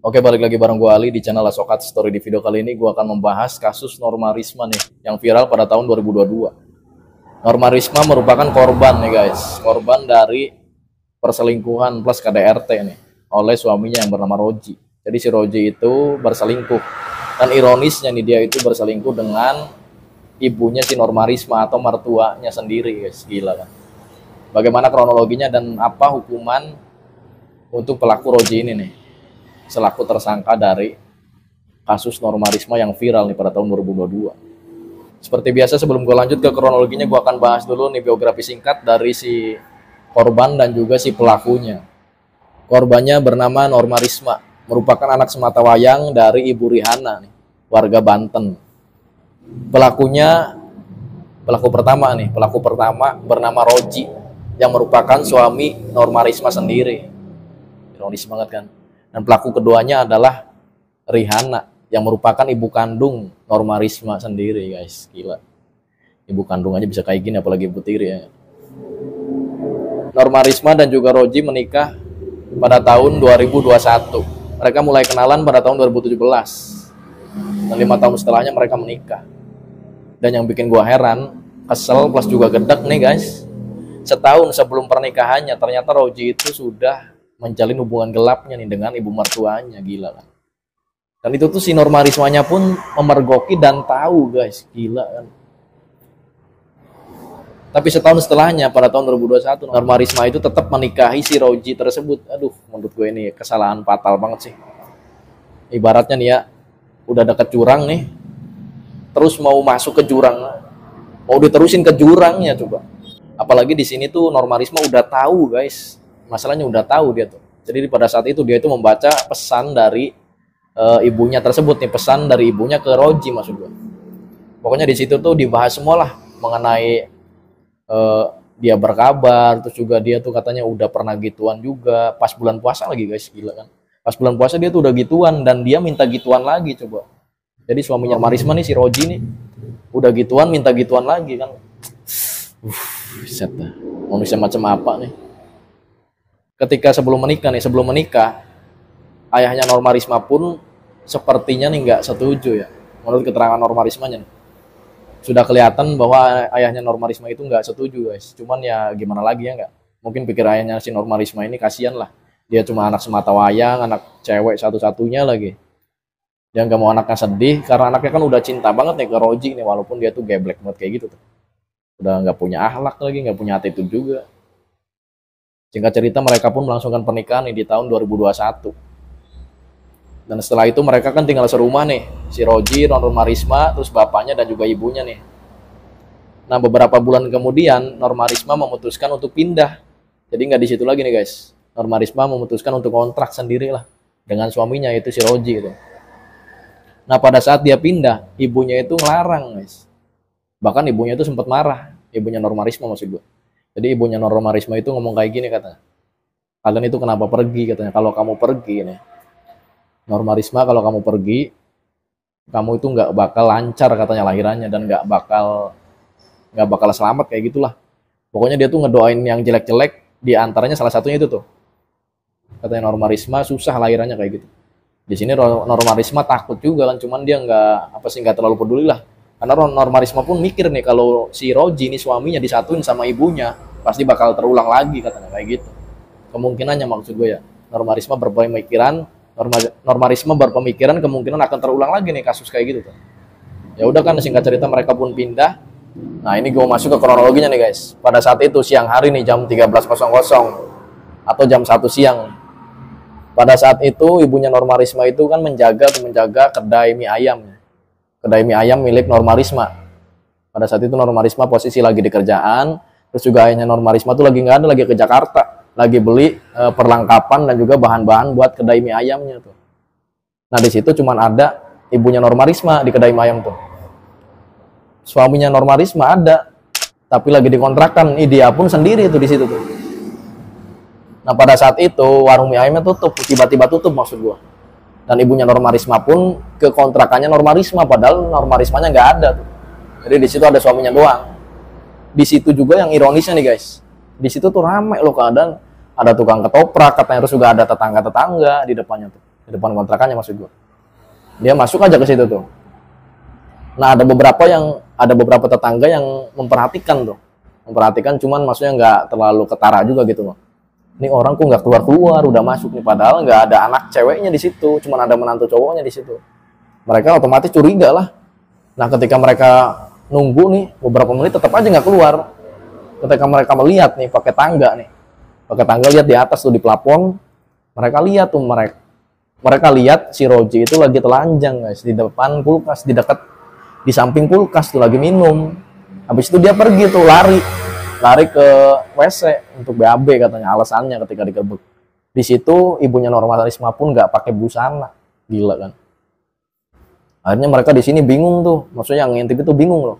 Oke, balik lagi bareng gue Ali di channel Asokat Story. Di video kali ini gue akan membahas kasus Norma Risma nih, yang viral pada tahun 2022. Norma Risma merupakan korban nih guys, korban dari perselingkuhan plus KDRT nih, oleh suaminya yang bernama Roji. Jadi si Roji itu berselingkuh, dan ironisnya nih dia itu berselingkuh dengan ibunya si Norma Risma atau mertuanya sendiri guys, gila kan. Bagaimana kronologinya dan apa hukuman untuk pelaku Roji ini nih, selaku tersangka dari kasus Norma Risma yang viral nih pada tahun 2022. Seperti biasa sebelum gue lanjut ke kronologinya, gue akan bahas dulu nih biografi singkat dari si korban dan juga si pelakunya. Korbannya bernama Norma Risma, merupakan anak sematawayang dari Ibu Rihana nih, warga Banten. Pelaku pertama bernama Roji, yang merupakan suami Norma Risma sendiri. Ironis banget kan. Dan pelaku keduanya adalah Rihana, yang merupakan ibu kandung Norma Risma sendiri guys, gila. Ibu kandung aja bisa kayak gini, apalagi ibu tiri ya. Norma Risma dan juga Roji menikah pada tahun 2021. Mereka mulai kenalan pada tahun 2017. Dan 5 tahun setelahnya mereka menikah. Dan yang bikin gua heran, kesel plus juga gedek nih guys, setahun sebelum pernikahannya ternyata Roji itu sudah menjalin hubungan gelapnya nih dengan ibu mertuanya, gila kan. Dan itu tuh si Norma Rismanya pun memergoki dan tahu guys, gila kan. Tapi setahun setelahnya pada tahun 2021 Norma Risma itu tetap menikahi si Roji tersebut. Aduh, menurut gue ini kesalahan fatal banget sih. Ibaratnya nih ya, udah deket jurang nih, terus mau masuk ke jurang, mau diterusin ke jurangnya coba. Apalagi di sini tuh Norma Risma udah tahu guys. Masalahnya udah tahu dia tuh. Jadi pada saat itu dia itu membaca pesan dari ibunya tersebut nih, pesan dari ibunya ke Roji maksud gue. Pokoknya di situ tuh dibahas semua lah mengenai dia berkabar, terus juga dia tuh katanya udah pernah gituan juga pas bulan puasa lagi guys, gila kan. Pas bulan puasa dia tuh udah gituan dan dia minta gituan lagi coba. Jadi suaminya Marisma nih si Roji nih udah gituan minta gituan lagi kan. Set dah. Manusia macam apa nih? Ketika sebelum menikah, ayahnya Norma Risma pun sepertinya nih nggak setuju ya. Menurut keterangan Norma Rismanya nih, sudah kelihatan bahwa ayahnya Norma Risma itu nggak setuju guys. Cuman ya gimana lagi ya nggak? Mungkin pikir ayahnya si Norma Risma ini kasihan lah. Dia cuma anak sematawayang, anak cewek satu-satunya lagi. Dia nggak mau anaknya sedih karena anaknya kan udah cinta banget nih ke Roji nih, walaupun dia tuh geblek banget kayak gitu tuh. Udah nggak punya akhlak lagi, nggak punya attitude juga. Singkat cerita mereka pun melangsungkan pernikahan nih di tahun 2021. Dan setelah itu mereka kan tinggal serumah nih, si Roji, Norma Risma, terus bapaknya dan juga ibunya nih. Nah beberapa bulan kemudian Norma Risma memutuskan untuk pindah. Jadi nggak di situ lagi nih guys. Norma Risma memutuskan untuk kontrak sendiri lah dengan suaminya yaitu si Roji gitu. Nah pada saat dia pindah, ibunya itu ngelarang guys. Bahkan ibunya itu sempat marah, ibunya Norma Risma maksud gue. Jadi ibunya Norma Risma itu ngomong kayak gini katanya, kalian itu kenapa pergi katanya, kalau kamu pergi nih Norma Risma, kalau kamu pergi kamu itu nggak bakal lancar katanya lahirannya, dan nggak bakal selamat kayak gitulah. Pokoknya dia tuh ngedoain yang jelek-jelek, di antaranya salah satunya itu tuh katanya Norma Risma susah lahirannya kayak gitu. Di sini Norma Risma takut juga kan, cuman dia nggak terlalu peduli lah. Karena Norma Risma pun mikir nih kalau si Roji ini suaminya disatuin sama ibunya pasti bakal terulang lagi katanya kayak gitu. Kemungkinannya maksud gue ya, Norma Risma berpemikiran kemungkinan akan terulang lagi nih kasus kayak gitu tuh. Ya udah kan, singkat cerita mereka pun pindah. Nah ini gue masuk ke kronologinya nih guys. Pada saat itu siang hari nih jam 13.00 atau jam 1 siang. Pada saat itu ibunya Norma Risma itu kan menjaga kedai mie ayam. Kedai mie ayam milik Norma Risma. Pada saat itu Norma Risma posisi lagi di kerjaan, terus juga ayahnya Norma Risma tuh lagi nggak ada, lagi ke Jakarta, lagi beli perlengkapan dan juga bahan-bahan buat kedai mie ayamnya tuh. Nah di situ cuman ada ibunya Norma Risma di kedai mie ayam tuh. Suaminya Norma Risma ada, tapi lagi dikontrakan. Dia pun sendiri tuh di situ tuh. Nah pada saat itu warung mie ayamnya tutup, tiba-tiba tutup maksud gua. Dan ibunya Norma Risma pun ke kontrakannya Norma Risma, padahal Norma Rismanya nggak ada tuh. Jadi di situ ada suaminya doang. Di situ juga yang ironisnya nih guys, di situ tuh ramai loh keadaan, ada tukang ketoprak katanya, terus juga ada tetangga-tetangga di depannya tuh. di depan kontrakannya maksud gue. Dia masuk aja ke situ tuh. Nah ada beberapa tetangga yang memperhatikan tuh, cuman maksudnya nggak terlalu ketara juga gitu loh. Ini orang kok nggak keluar udah masuk nih, padahal nggak ada anak ceweknya di situ, cuman ada menantu cowoknya di situ. Mereka otomatis curiga lah. Nah ketika mereka nunggu nih beberapa menit tetap aja nggak keluar. Ketika mereka melihat nih pakai tangga lihat di atas tuh di plafon, mereka lihat tuh mereka lihat si Roji itu lagi telanjang guys di depan kulkas, di samping kulkas tuh lagi minum. Habis itu dia pergi tuh lari ke WC untuk BAB katanya alasannya ketika digerebek. Di situ ibunya Norma Risma pun nggak pakai busana, gila kan. Akhirnya mereka di sini bingung tuh, maksudnya yang ngintip itu bingung loh.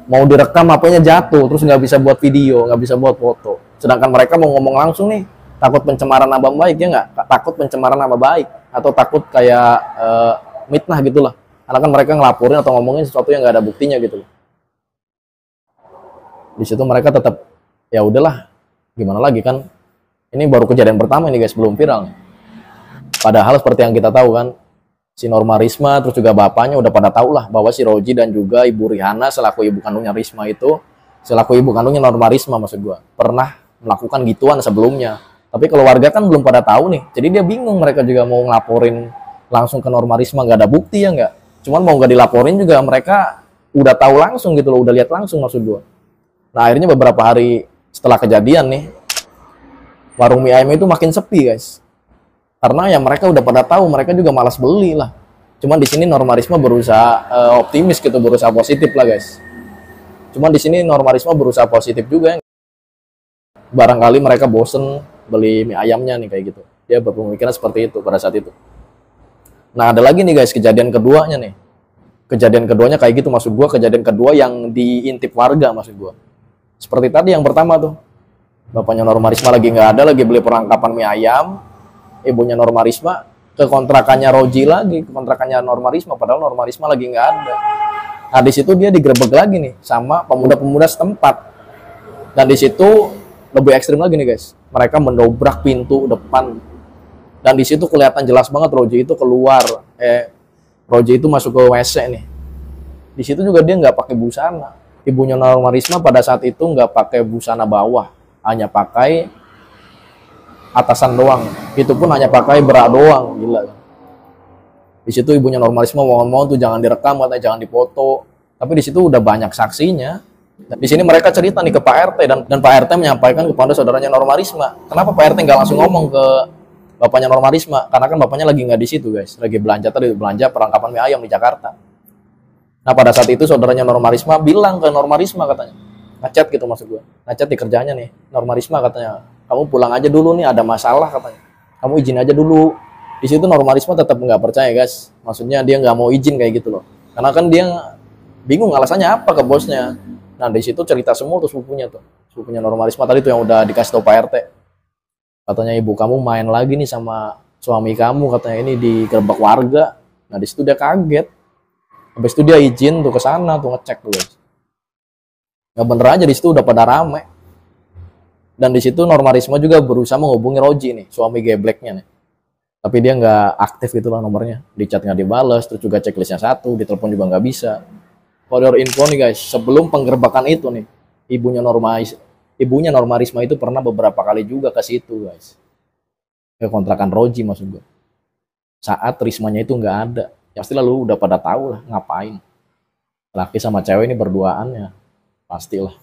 Mau direkam apanya jatuh, terus nggak bisa buat video, nggak bisa buat foto. Sedangkan mereka mau ngomong langsung nih, takut pencemaran nama baik ya nggak? Takut pencemaran nama baik atau takut kayak mitnah gitulah. Karena kan mereka ngelaporin atau ngomongin sesuatu yang nggak ada buktinya gitu loh. Di situ mereka tetap ya udahlah, gimana lagi kan? Ini baru kejadian pertama ini guys, belum viral. Padahal seperti yang kita tahu kan, si Norma Risma terus juga bapaknya udah pada tahu lah bahwa si Roji dan juga Ibu Rihanna selaku ibu kandungnya Risma itu, selaku ibu kandungnya Norma Risma maksud gua, pernah melakukan gituan sebelumnya. Tapi keluarga kan belum pada tahu nih, jadi dia bingung, mereka juga mau ngelaporin langsung ke Norma Risma nggak ada bukti ya nggak. Cuman mau nggak dilaporin juga mereka udah tahu langsung gitu loh, udah lihat langsung maksud gua. Nah akhirnya beberapa hari setelah kejadian nih, warung mie ayam itu makin sepi guys. Karena ya mereka udah pada tahu, mereka juga malas beli lah. Cuman di sini Norma Risma berusaha optimis gitu, berusaha positif lah guys. Cuman di sini Norma Risma berusaha positif juga. Barangkali mereka bosen beli mie ayamnya nih kayak gitu. Dia berpemikiran seperti itu pada saat itu. Nah ada lagi nih guys kejadian keduanya nih. Kejadian keduanya kayak gitu maksud gua, kejadian kedua yang diintip warga maksud gua. Seperti tadi yang pertama tuh, bapaknya Norma Risma lagi nggak ada, lagi beli perlengkapan mie ayam. Ibunya Norma Risma ke kontrakannya Roji lagi, ke kontrakannya Norma Risma, padahal Norma Risma lagi nggak ada. Nah di situ dia digerebek lagi nih sama pemuda-pemuda setempat. Dan di situ lebih ekstrim lagi nih guys, mereka mendobrak pintu depan. Dan di situ kelihatan jelas banget Roji itu keluar, Roji itu masuk ke WC nih. Di situ juga dia nggak pakai busana. Ibunya Norma Risma pada saat itu nggak pakai busana bawah, hanya pakai atasan doang. Itu pun hanya pakai bra doang, gila. Di situ ibunya Norma Risma mohon-mohon tuh jangan direkam, katanya jangan dipoto. Tapi di situ udah banyak saksinya. Dan di sini mereka cerita nih ke Pak RT dan Pak RT menyampaikan kepada saudaranya Norma Risma. Kenapa Pak RT nggak langsung ngomong ke bapaknya Norma Risma? Karena kan bapaknya lagi nggak di situ guys, lagi belanja perlengkapan mie ayam di Jakarta. Nah pada saat itu saudaranya Norma Risma bilang ke Norma Risma katanya, ngechat gitu maksud gue, ngechat di kerjanya nih, Norma Risma katanya, kamu pulang aja dulu nih ada masalah katanya, kamu izin aja dulu. Di situ Norma Risma tetap nggak percaya guys, maksudnya dia nggak mau izin kayak gitu loh, karena kan dia bingung alasannya apa ke bosnya. Nah di situ cerita semua tuh sepupunya Norma Risma tadi tuh yang udah dikasih tau Pak RT, katanya ibu kamu main lagi nih sama suami kamu katanya, ini digerebek warga. Nah di situ dia kaget. Habis itu dia izin tuh ke sana tuh ngecek tuh guys. Nggak bener aja di situ udah pada rame. Dan di situ Norma Risma juga berusaha menghubungi Roji nih, suami gebleknya nih. Tapi dia nggak aktif gitu lah nomornya. Di chat nggak dibales, terus juga checklistnya satu, di telepon juga nggak bisa. For info nih guys, sebelum penggerbekan itu nih, ibunya Norma Risma itu pernah beberapa kali juga ke situ guys. Ke kontrakan Roji maksud gue. Saat Rismanya itu nggak ada. Pasti lalu udah pada tahu lah ngapain laki sama cewek ini berduaan ya, pastilah.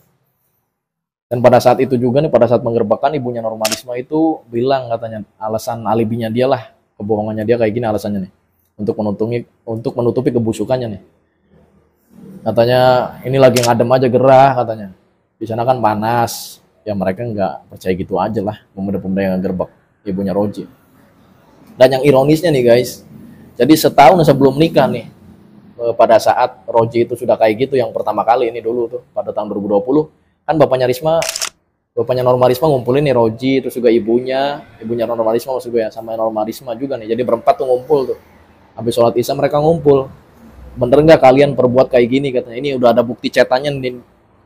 Dan pada saat itu juga nih, pada saat penggerbekan ibunya Norma Risma itu bilang katanya alasan alibinya dia lah, kebohongannya dia kayak gini alasannya nih, untuk menutupi kebusukannya nih. Katanya ini lagi ngadem aja gerah katanya, di sana kan panas ya, mereka nggak percaya gitu aja lah pemuda-pemuda yang ngegerbek ibunya Roji. Dan yang ironisnya nih guys, jadi setahun sebelum nikah nih, pada saat Roji itu sudah kayak gitu yang pertama kali ini dulu tuh pada tahun 2020, kan bapaknya Norma Risma ngumpulin nih Roji, terus juga ibunya Norma Risma maksud gue ya, sama Norma Risma juga nih. Jadi berempat tuh ngumpul tuh. Habis sholat Isya mereka ngumpul. Bener nggak kalian perbuat kayak gini katanya? Ini udah ada bukti catatannya nih.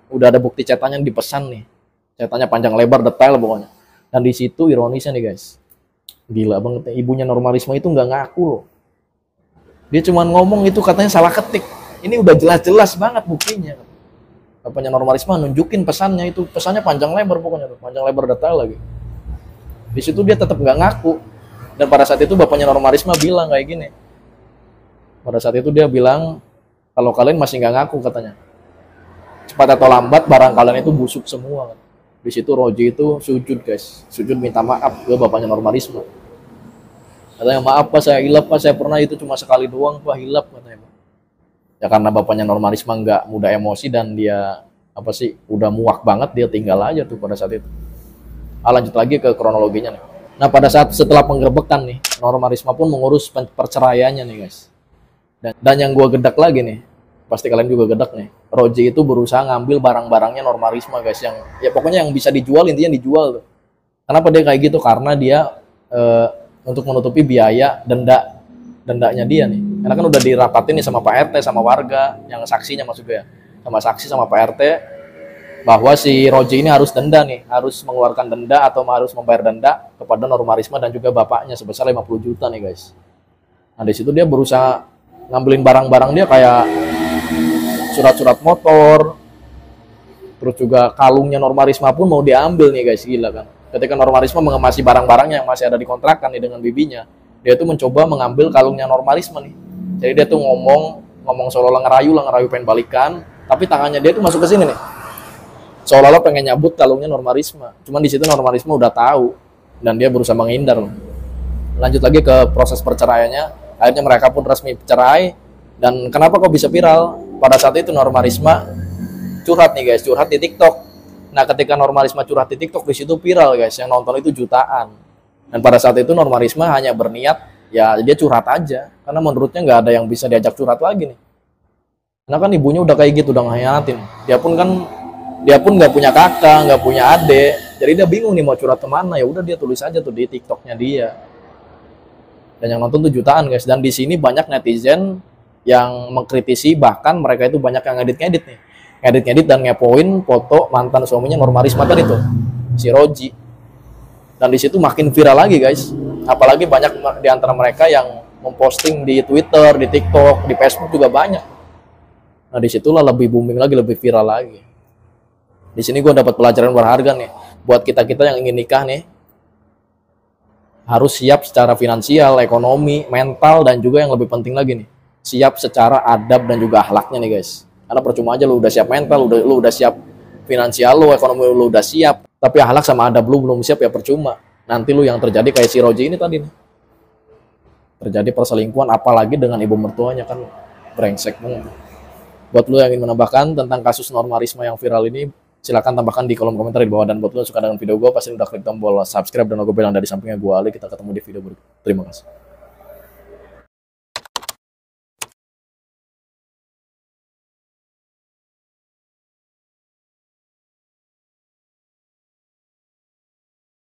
Udah ada bukti catatannya dipesan nih. Catatannya panjang lebar detail pokoknya. Dan di situ ironisnya nih guys. Gila banget. Ibunya Norma Risma itu nggak ngaku loh. Dia cuma ngomong itu katanya salah ketik. Ini udah jelas-jelas banget buktinya. Bapaknya Norma Risma nunjukin pesannya itu. Pesannya panjang lebar pokoknya tuh. Panjang lebar detail lagi. Di situ dia tetap nggak ngaku. Dan pada saat itu bapaknya Norma Risma bilang kayak gini. Pada saat itu dia bilang, kalau kalian masih nggak ngaku katanya, cepat atau lambat barang kalian itu busuk semua. Di situ Roji itu sujud guys, sujud minta maaf ke bapaknya Norma Risma. Katanya, maaf Pak, saya hilap Pak, saya pernah itu cuma sekali doang Pak, hilap katanya Pak. Ya karena bapaknya Norma Risma nggak mudah emosi dan dia udah muak banget, dia tinggal aja tuh pada saat itu. Lanjut lagi ke kronologinya nih. Nah pada saat setelah penggerbekan nih, Norma Risma pun mengurus perceraiannya nih guys. Dan yang gue gedak lagi nih, pasti kalian juga gedak nih, Roji itu berusaha ngambil barang-barangnya Norma Risma guys, yang ya pokoknya yang bisa dijual intinya dijual tuh. Kenapa dia kayak gitu? Karena dia untuk menutupi biaya dendanya dia nih. Karena kan udah dirapatin nih sama Pak RT sama warga yang saksinya maksudnya, sama saksi sama Pak RT bahwa si Roji ini harus denda nih, harus mengeluarkan denda atau harus membayar denda kepada Norma Risma dan juga bapaknya sebesar 50 juta nih guys. Nah di situ dia berusaha ngambilin barang-barang dia kayak surat-surat motor, terus juga kalungnya Norma Risma pun mau diambil nih guys, gila kan. Ketika Norma Risma mengemasi barang-barangnya yang masih ada di kontrakan nih dengan bibinya, dia tuh mencoba mengambil kalungnya Norma Risma nih. Jadi dia tuh ngomong seolah-olah ngerayu pengen balikan, tapi tangannya dia tuh masuk ke sini nih, seolah-olah pengen nyabut kalungnya Norma Risma. Cuman di situ Norma Risma udah tahu dan dia berusaha menghindar. Lanjut lagi ke proses perceraiannya. Akhirnya mereka pun resmi cerai. Dan kenapa kok bisa viral? Pada saat itu Norma Risma curhat nih guys, curhat di TikTok. Nah ketika Norma Risma curhat di TikTok, di situ viral guys, yang nonton itu jutaan. Dan pada saat itu Norma Risma hanya berniat, ya dia curhat aja. Karena menurutnya nggak ada yang bisa diajak curhat lagi nih. Karena kan ibunya udah kayak gitu, udah ngehianatin. Dia pun nggak punya kakak, nggak punya adik. Jadi dia bingung nih mau curhat kemana. Ya udah dia tulis aja tuh di TikToknya dia. Dan yang nonton tuh jutaan guys. Dan di sini banyak netizen yang mengkritisi, bahkan mereka itu banyak yang ngedit nih, ngedit dan ngepoin foto mantan suaminya Norma Risma tadi tuh, si Roji. Dan di situ makin viral lagi guys. Apalagi banyak di antara mereka yang memposting di Twitter, di TikTok, di Facebook juga banyak. Nah disitulah lebih booming lagi, lebih viral lagi. Di sini gue dapat pelajaran berharga nih buat kita yang ingin nikah nih. Harus siap secara finansial, ekonomi, mental, dan juga yang lebih penting lagi nih, siap secara adab dan juga akhlaknya nih guys. Karena percuma aja lu udah siap mental, lu udah siap finansial, lu ekonomi lu udah siap, tapi akhlak sama adab lu belum siap, ya percuma. Nanti lu yang terjadi kayak si Roji ini tadi nih, terjadi perselingkuhan, apalagi dengan ibu mertuanya, kan brengsek banget. Buat lu yang ingin menambahkan tentang kasus Norma Risma yang viral ini, silakan tambahkan di kolom komentar di bawah. Dan buat lo yang suka dengan video gue, pasti udah klik tombol subscribe dan logo bel yang ada di sampingnya gue. Kita ketemu di video berikut. Terima kasih.